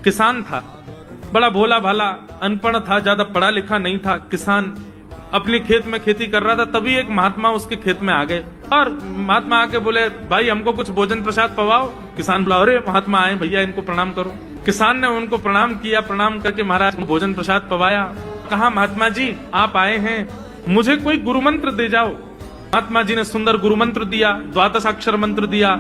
किसान था, बड़ा भोला भाला, अनपढ़ था, ज्यादा पढ़ा लिखा नहीं था। किसान अपने खेत में खेती कर रहा था, तभी एक महात्मा उसके खेत में आ गए और महात्मा आके बोले, भाई हमको कुछ भोजन प्रसाद पवाओ। किसान बोला, अरे महात्मा आए भैया, इनको प्रणाम करो। किसान ने उनको प्रणाम किया, प्रणाम करके महाराज को भोजन प्रसाद पवाया। कहा, महात्मा जी आप आए हैं, मुझे कोई गुरु मंत्र दे जाओ। महात्मा जी ने सुंदर गुरु मंत्र दिया, द्वादशाक्षर मंत्र दिया।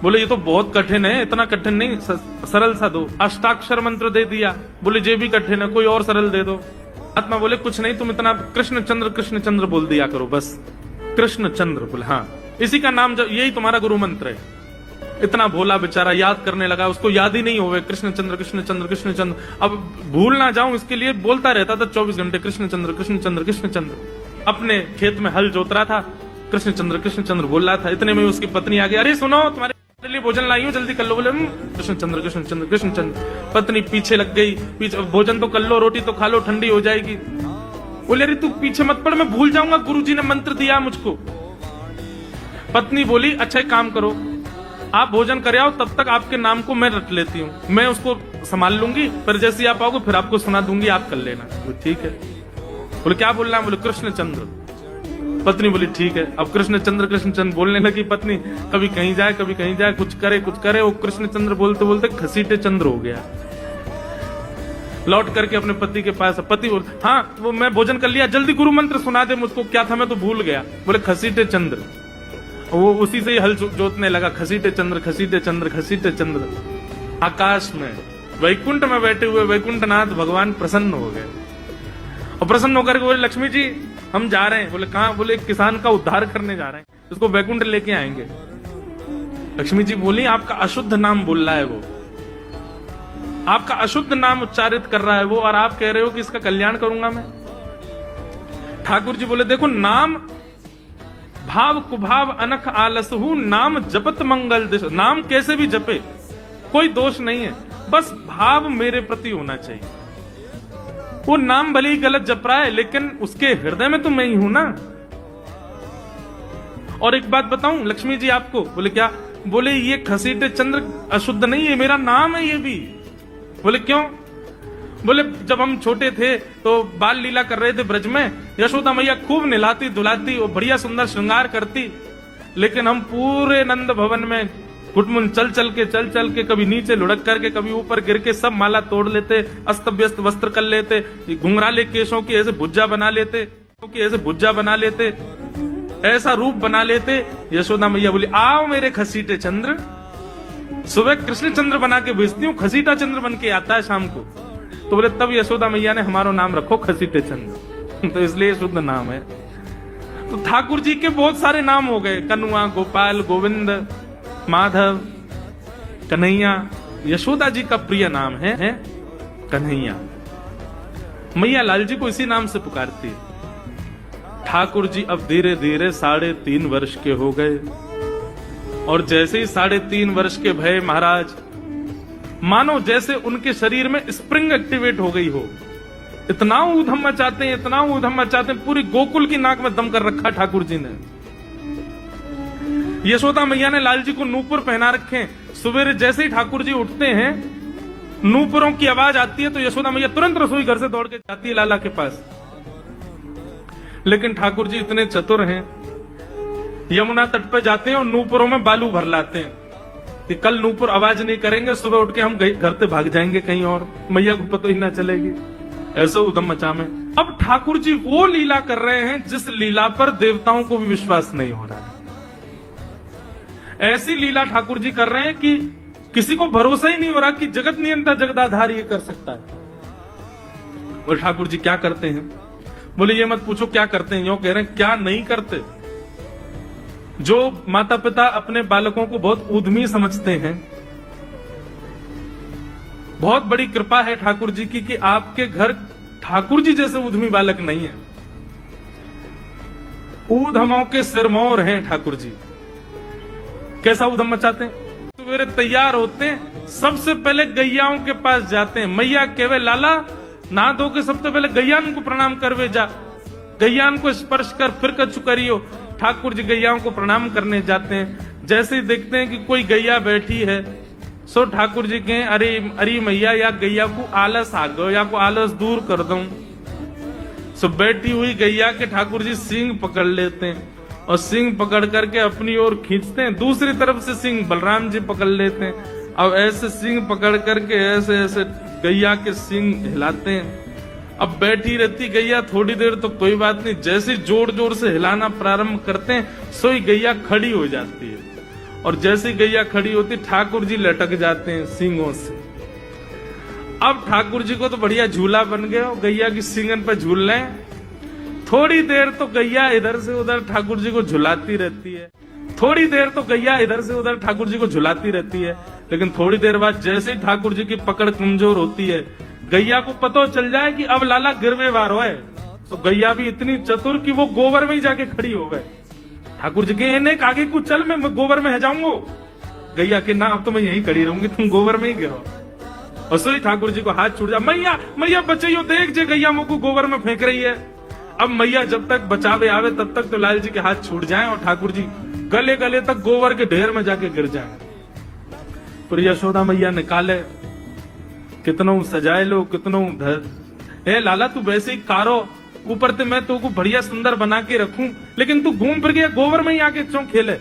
बोले ये तो बहुत कठिन है, इतना कठिन नहीं, सरल सा दो। अष्टाक्षर मंत्र दे दिया। बोले ये भी कठिन है, कोई और सरल दे दो। महात्मा बोले, कुछ नहीं, तुम इतना कृष्ण चंद्र बोल दिया करो बस। कृष्ण चंद्र बोले, हाँ इसी का नाम, यही तुम्हारा गुरु मंत्र है। इतना भोला बेचारा याद करने लगा, उसको याद ही नहीं होवे कृष्ण चंद्र कृष्ण चंद्र कृष्ण चंद्र। अब भूल ना जाऊं इसके लिए बोलता रहता था 24 घंटे, कृष्ण चंद्र कृष्ण चंद्र कृष्ण चंद्र। अपने खेत में हल जोत रहा था, कृष्ण चंद्र बोल रहा था। इतने में उसकी पत्नी आ गई, अरे सुनो तुम्हारे लिए भोजन लाई हूं, जल्दी कर लो। बोले, कृष्ण चंद्र कृष्ण चंद्र कृष्ण चंद्र। पत्नी पीछे लग गई, पीछे, भोजन तो कर लो, रोटी तो खा लो, ठंडी हो जाएगी। बोले, अरे तू पीछे मत पड़, मैं भूल जाऊंगा, गुरुजी ने मंत्र दिया मुझको। पत्नी बोली, अच्छा एक काम करो, आप भोजन कर आओ, तब तक आपके नाम को मैं रट लेती हूँ, मैं उसको संभाल लूंगी, फिर जैसे ही आप आओगे फिर आपको सुना दूंगी, आप कर लेना। ठीक है। बोले, क्या बोल रहा है? बोले, कृष्ण चंद्र। पत्नी बोली, ठीक है। अब कृष्ण चंद्र बोलने लगी पत्नी, कभी कहीं जाए कभी कहीं जाए, कुछ करे। वो कृष्ण चंद्र बोलते बोलते घसीटे चंद्र हो गया। लौट करके अपने पति के पास, पति बोल, हाँ वो मैं भोजन कर लिया, जल्दी गुरु मंत्र सुना दे मुझको, क्या था मैं तो भूल गया। बोले, घसीटे चंद्र। वो उसी से ही हल जोतने लगा, घसीटे चंद्र घसीटे चंद्र घसीटे चंद्र। आकाश में वैकुंठ में बैठे हुए वैकुंठनाथ भगवान प्रसन्न हो गए और प्रसन्न होकर बोले, लक्ष्मी जी हम जा रहे हैं। बोले, कहां? बोले, किसान का उद्धार करने जा रहे हैं, उसको वैकुंठ लेके आएंगे। लक्ष्मी जी बोली, आपका अशुद्ध नाम बोल रहा है वो, आपका अशुद्ध नाम उच्चारित कर रहा है वो, और आप कह रहे हो कि इसका कल्याण करूंगा मैं। ठाकुर जी बोले, देखो नाम भाव कुभाव अनख आलसहु, नाम जपत मंगल दिश। नाम कैसे भी जपे कोई दोष नहीं है, बस भाव मेरे प्रति होना चाहिए। वो नाम भले ही गलत जप रहा है, लेकिन उसके हृदय में तो मैं ही हूं ना। और एक बात बताऊं लक्ष्मी जी आपको। बोले, क्या? बोले, ये घसीटे चंद्र अशुद्ध नहीं है, मेरा नाम है ये भी। बोले, क्यों? बोले, जब हम छोटे थे तो बाल लीला कर रहे थे ब्रज में, यशोदा मैया खूब नहलाती धुलाती और बढ़िया सुंदर श्रृंगार करती, लेकिन हम पूरे नंद भवन में घुटमुन चल चल के कभी नीचे लुढ़क करके, कभी ऊपर गिर के सब माला तोड़ लेते, अस्त व्यस्त वस्त्र कर लेते, घुंघराले केशों की ऐसे भुज्जा बना लेते, ऐसा रूप बना लेते। यशोदा मैया बोली, आओ मेरे घसीटे चंद्र, सुबह कृष्ण चंद्र बना के भेजती हूँ, घसीटा चंद्र बन के आता है शाम को। तो बोले, तब यशोदा मैया ने हमारा नाम रखो घसीटे चंद्र, तो इसलिए शुद्ध नाम है। तो ठाकुर जी के बहुत सारे नाम हो गए, कनुआ, गोपाल, गोविंद, माधव, कन्हैया। यशोदा जी का प्रिय नाम है कन्हैया। मैया लाल जी को इसी नाम से पुकारती है। ठाकुर जी अब धीरे धीरे 3.5 वर्ष के हो गए, और जैसे ही 3.5 वर्ष के भय महाराज, मानो जैसे उनके शरीर में स्प्रिंग एक्टिवेट हो गई हो। इतना ऊधम मचाते हैं, पूरी गोकुल की नाक में दम कर रखा ठाकुर जी ने। यशोदा मैया ने लाल जी को नूपुर पहना रखे। सवेरे जैसे ही ठाकुर जी उठते हैं, नूपुरों की आवाज आती है तो यशोदा मैया तुरंत रसोई घर से दौड़ के जाती है लाला के पास। लेकिन ठाकुर जी इतने चतुर हैं, यमुना तट पे जाते हैं और नूपुरों में बालू भर लाते हैं कि कल नूपुर आवाज नहीं करेंगे, सुबह उठ के हम घर से भाग जाएंगे कहीं और, मैया को पता ही ना चलेगी। ऐसा उधम मचा में अब ठाकुर जी वो लीला कर रहे हैं जिस लीला पर देवताओं को भी विश्वास नहीं हो रहा है। ऐसी लीला ठाकुर जी कर रहे हैं कि किसी को भरोसा ही नहीं हो रहा कि जगत नियंता जगदाधार ये कर सकता है। बोले, ठाकुर जी क्या करते हैं? बोले, ये मत पूछो क्या करते हैं, यो कह रहे हैं क्या नहीं करते। जो माता पिता अपने बालकों को बहुत उद्यमी समझते हैं, बहुत बड़ी कृपा है ठाकुर जी की कि आपके घर ठाकुर जी जैसे उद्यमी बालक नहीं है। ऊधमों के सिरमौर हैं ठाकुर जी। कैसा उधम मचाते हैं? सवेरे तैयार होते हैं, सबसे पहले गैयाओं के पास जाते हैं। मैया केवे लाला नहा धो के सबसे पहले गैयान को प्रणाम करवे जा, गैयान को स्पर्श कर फिर कछु करियो। ठाकुर जी गैयाओं को प्रणाम करने जाते हैं। जैसे ही देखते हैं कि कोई गैया बैठी है, सो ठाकुर जी कहें अरे अरे मैया या गैया को आलस आ गयो, या को आलस दूर कर दूं। सो बैठी हुई गैया के ठाकुर जी सींग पकड़ लेते हैं और सींग पकड़ करके अपनी ओर खींचते हैं, दूसरी तरफ से सींग बलराम जी पकड़ लेते हैं। अब ऐसे सींग पकड़ करके ऐसे ऐसे गैया के सींग हिलाते हैं। अब बैठी रहती गैया थोड़ी देर तो कोई बात नहीं, जैसे जोर जोर से हिलाना प्रारंभ करते हैं सोई गैया खड़ी हो जाती है, और जैसे गैया खड़ी होती ठाकुर जी लटक जाते हैं सींगों से। अब ठाकुर जी को तो बढ़िया झूला बन गया, गैया की सींगन पे झूल रहे हैं। थोड़ी देर तो गैया इधर से उधर ठाकुर जी को झुलाती रहती है, थोड़ी देर तो गैया इधर से उधर ठाकुर जी को झुलाती रहती है। लेकिन थोड़ी देर बाद जैसे ही ठाकुर जी की पकड़ कमजोर होती है, गैया को पता चल जाए कि अब लाला गिरवे वार है, तो गैया भी इतनी चतुर कि वो गोबर में ही जाके खड़ी हो गए। ठाकुर जी के ने आगे कुछ चल, मैं गोबर में जाऊंगा। गैया के ना अब तो मैं यहीं खड़ी रहूंगी, तुम गोबर में ही गिरो। और सोई ठाकुर जी को हाथ छूट जा, मैया मैया बचाइयो, देख जे गैया मुझको गोबर में फेंक रही है। अब मैया जब तक बचावे आवे तब तक तो लाल जी के हाथ छूट जाएं और ठाकुर जी गले गले तक गोबर के ढेर में जाके गिर जाए। फिर यशोदा मैया निकाले, कितनों सजाए लो कितनों धर, ए लाला तू वैसे ही कारो, ऊपर से मैं तो को बढ़िया सुंदर बना के रखूं, लेकिन तू घूम फिर के गोबर में ही आके क्यों खेले?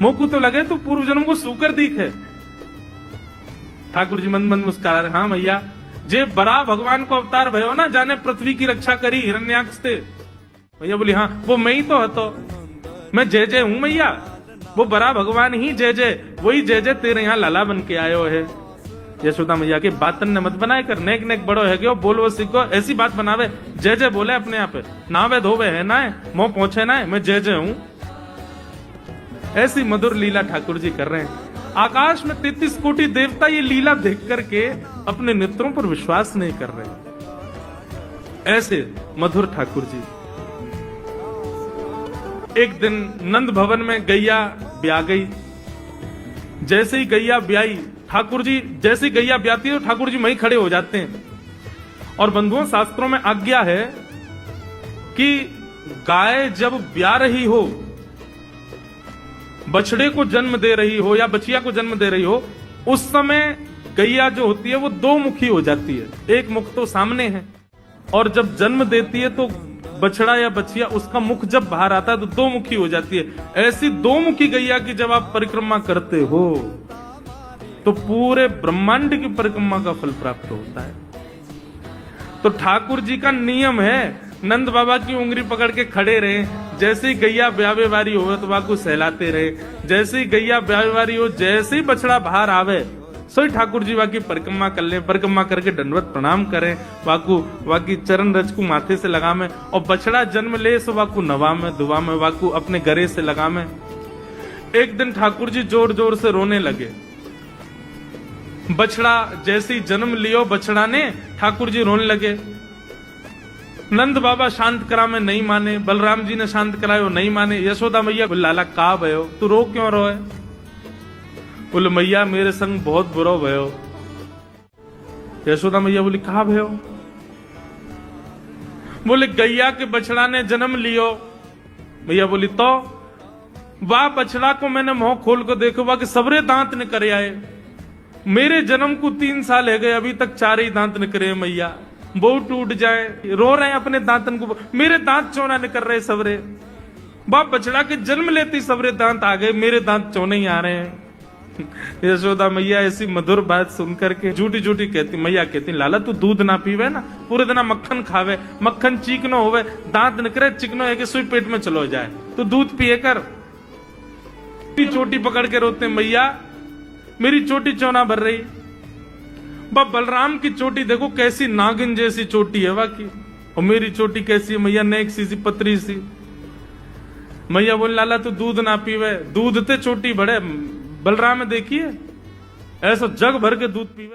मोकू तो लगे तू पूर्व जन्म को सूकर दिखे। ठाकुर जी मंद मंद मुस्कुरा रहे, हाँ मैया जे बड़ा भगवान को अवतार भयो ना, जाने पृथ्वी की रक्षा करी हिरण्याक्ष से। मैया बोली हाँ वो मैं ही तो हतो, मैं जय जय हूं मैया, वो बड़ा भगवान ही जय जय, वही जय जय तेरे यहाँ लाला बन के आयो है। यशोदा मैया के बातन ने मत बनाए कर, नेक नेक बड़ो है क्यों, बोलो सीखो, ऐसी बात बनावे, जय जय बोले अपने आप, नावे धोवे है ना, मुंह पहुंचे ना, मैं जय जय हूं। ऐसी मधुर लीला ठाकुर जी कर रहे हैं। आकाश में 33 कोटि देवता ये लीला देख करके अपने नेत्रों पर विश्वास नहीं कर रहे। ऐसे मधुर ठाकुर जी। एक दिन नंद भवन में गैया ब्याह गई। जैसे ही गैया ब्याई, ठाकुर जी जैसे गैया ब्याती है तो ठाकुर जी वहीं खड़े हो जाते हैं। और बंधुओं शास्त्रों में आज्ञा है कि गाय जब ब्याह रही हो, बछड़े को जन्म दे रही हो या बछिया को जन्म दे रही हो, उस समय गैया जो होती है वो दो मुखी हो जाती है, एक मुख तो सामने है, और जब जन्म देती है तो बछड़ा या बछिया उसका मुख जब बाहर आता है तो दो मुखी हो जाती है। ऐसी दो मुखी गैया की जब आप परिक्रमा करते हो तो पूरे ब्रह्मांड की परिक्रमा का फल प्राप्त होता है। तो ठाकुर जी का नियम है, नंद बाबा की उंगली पकड़ के खड़े रहे, जैसे ही गैया ब्यावे वारी हो तो वाकू सहलाते रहे, जैसे ही गैया ब्यावे वारी हो, जैसे ही बछड़ा बाहर आवे सोई ठाकुर जी वाकी परिक्रमा कर ले, परिक्रमा करके दंडवत प्रणाम करें, वाकू वाकी चरण रज को माथे से लगा में, और बछड़ा जन्म ले सो वाकू नवा में दुआ में वाकू अपने गरे से लगा में। एक दिन ठाकुर जी जोर जोर से रोने लगे। बछड़ा जैसे ही जन्म लियो बछड़ा ने, ठाकुर जी रोने लगे। नंद बाबा शांत करा में नहीं माने, बलराम जी ने शांत करायो नहीं माने। यशोदा मैया बोले लाला का भयो, तू रो क्यों रोए? बोले मैया मेरे संग बहुत बुरा भयो। यशोदा मैया बोली कहा भयो? बोले गैया के बछड़ा ने जन्म लियो। मैया बोली तो वाह बछड़ा को मैंने मुंह खोल कर देखो वाह कि सबरे दांत निकले आए, मेरे जन्म को 3 साल है गए अभी तक 4 ही दांत निकले मैया, वो टूट जाए, रो रहे हैं अपने दांतन को, मेरे दांत चौना निकल रहे सबरे। बाप बछड़ा के जन्म लेती सबरे दांत आ गए, मेरे दांत चौने ही आ रहे हैं। यशोदा मैया ऐसी मधुर बात सुनकर के झूठी झूठी कहती, मैया कहती लाला तू दूध ना पीवे ना, पूरे दिन मक्खन खावे, मक्खन चिकनो होवे, दांत निकले चिकनो है कि सुई पेट में चलो जाए, तो दूध पिए कर। चोटी पकड़ के रोते मैया मेरी चोटी चौना भर रही। बाप बलराम की चोटी देखो कैसी नागिन जैसी चोटी है वाकी, और मेरी चोटी कैसी है मैया, नेक सी पतरी सी। मैया बोल लाला तू दूध ना पीवे, दूध ते चोटी बढ़े, बलराम में देखिए ऐसा जग भर के दूध पीवे।